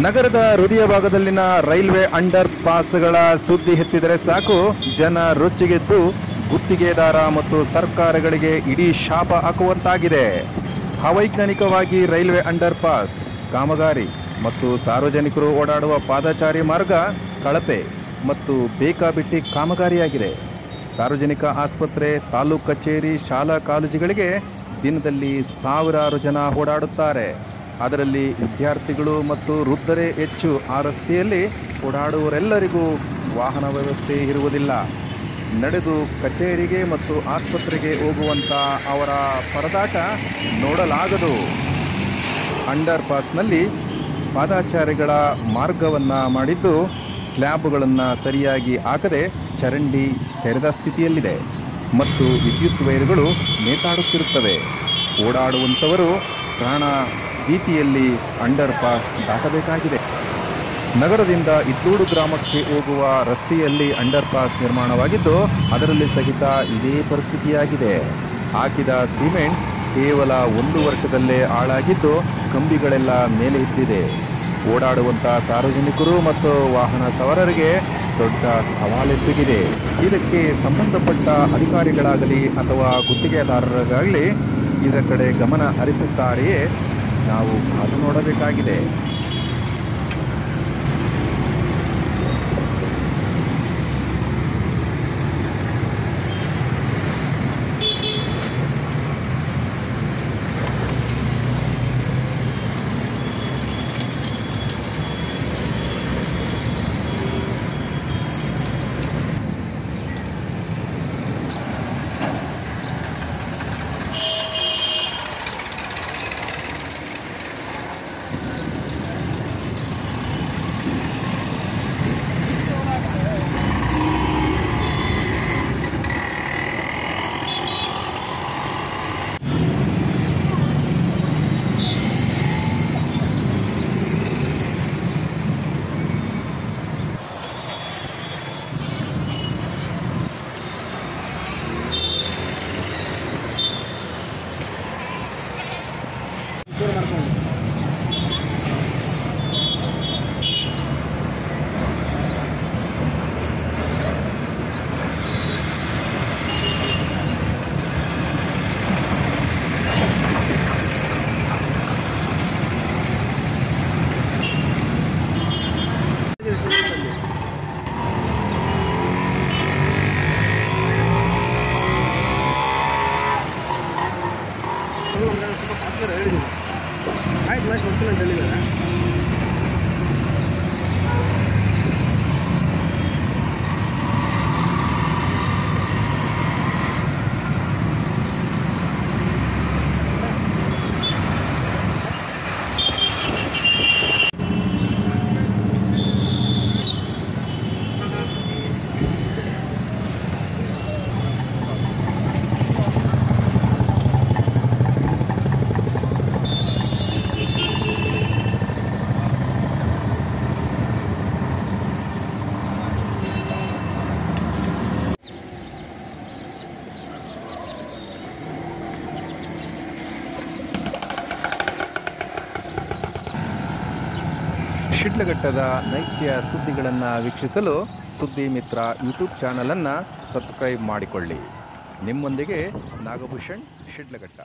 ನಗರದ ಹೃದಯ ಭಾಗದಲ್ಲಿನ railway under ಪಾಸ್ಗಳ ಸುದ್ದಿ ಎತ್ತಿದರೆ ಸಾಕು, ಜನ ರೊಚ್ಚಿಗೆದ್ದು ಗುತ್ತಿಗೆದಾರ ಮತ್ತು ಸರ್ಕಾರಗಳಿಗೆ ಇಡೀ ಶಾಪ ಹಾಕುವಂತಾಗಿದೆ. ಅವೈಜ್ಞಾನಿಕವಾಗಿ ರೈಲ್ವೆ ಅಂಡರ್ ಪಾಸ್ ಕಾಮಗಾರಿ ಮತ್ತು ಸಾರ್ವಜನಿಕರು ಓಡಾಡುವ ಪಾದಚಾರಿ ಮಾರ್ಗ ಕಳಪೆ ಮತ್ತು ಬೇಕಾಬಿಟ್ಟಿ ಕಾಮಗಾರಿಯಾಗಿದೆ. ಸಾರ್ವಜನಿಕ ಆಸ್ಪತ್ರೆ, ತಾಲೂಕು ಕಚೇರಿ, ಶಾಲಾ ಕಾಲೇಜುಗಳಿಗೆ ದಿನದಲ್ಲಿ ಸಾವಿರಾರು ಜನ ಓಡಾಡುತ್ತಾರೆ. ಅದರಲ್ಲಿ ವಿದ್ಯಾರ್ಥಿಗಳು ಮತ್ತು ವೃದ್ಧರೇ ಹೆಚ್ಚು. ಆ ರಸ್ತೆಯಲ್ಲಿ ಓಡಾಡುವವರೆಲ್ಲರಿಗೂ ವಾಹನ ವ್ಯವಸ್ಥೆ ಇರುವುದಿಲ್ಲ. ನಡೆದು ಕಚೇರಿಗೆ ಮತ್ತು ಆಸ್ಪತ್ರೆಗೆ ಹೋಗುವಂಥ ಅವರ ಪರದಾಟ ನೋಡಲಾಗದು. ಅಂಡರ್ ಪಾಸ್ನಲ್ಲಿ ಪಾದಚಾರಿಗಳ ಮಾರ್ಗವನ್ನು ಮಾಡಿದ್ದು ಸ್ಲ್ಯಾಬ್ಗಳನ್ನು ಸರಿಯಾಗಿ ಹಾಕದೆ ಚರಂಡಿ ತೆರೆದ ಸ್ಥಿತಿಯಲ್ಲಿದೆ ಮತ್ತು ವಿದ್ಯುತ್ ವೈರುಗಳು ನೇತಾಡುತ್ತಿರುತ್ತವೆ. ಓಡಾಡುವಂಥವರು ಪ್ರಾಣ ಭೀತಿಯಲ್ಲಿ ಅಂಡರ್ ಪಾಸ್ ದಾಟಬೇಕಾಗಿದೆ. ನಗರದಿಂದ ಇದ್ದೂಡು ಗ್ರಾಮಕ್ಕೆ ಹೋಗುವ ರಸ್ತೆಯಲ್ಲಿ ಅಂಡರ್ ಪಾಸ್ ನಿರ್ಮಾಣವಾಗಿದ್ದು ಅದರಲ್ಲಿ ಸಹಿತ ಇದೇ ಪರಿಸ್ಥಿತಿಯಾಗಿದೆ. ಹಾಕಿದ ಸಿಮೆಂಟ್ ಕೇವಲ 1 ವರ್ಷದಲ್ಲೇ ಹಾಳಾಗಿದ್ದು ಕಂಬಿಗಳೆಲ್ಲ ಮೇಲೆ ಎತ್ತಿದೆ. ಓಡಾಡುವಂಥ ಸಾರ್ವಜನಿಕರು ಮತ್ತು ವಾಹನ ಸವಾರರಿಗೆ ದೊಡ್ಡ ಸವಾಲೆಸಗಿದೆ. ಇದಕ್ಕೆ ಸಂಬಂಧಪಟ್ಟ ಅಧಿಕಾರಿಗಳಾಗಲಿ ಅಥವಾ ಗುತ್ತಿಗೆದಾರರಾಗಲಿ ಇದರ ಕಡೆ ಗಮನ ಹರಿಸುತ್ತಾರೆಯೇ ನಾವು ಕಾದು ನೋಡಬೇಕಾಗಿದೆ. ಆಯ್ತು ಮ್ಯಾಚ್ ಬರ್ತೀನಿ ಅಂತ ಹೇಳಿದ್ದಾರೆ. ಶಿಡ್ಲಘಟ್ಟದ ನೈತ್ಯ ಸುದ್ದಿಗಳನ್ನು ವೀಕ್ಷಿಸಲು ಸುದ್ದಿ ಮಿತ್ರ ಯೂಟ್ಯೂಬ್ ಚಾನಲನ್ನು ಸಬ್ಸ್ಕ್ರೈಬ್ ಮಾಡಿಕೊಳ್ಳಿ. ನಿಮ್ಮೊಂದಿಗೆ ನಾಗಭೂಷಣ್, ಶಿಡ್ಲಘಟ್ಟ.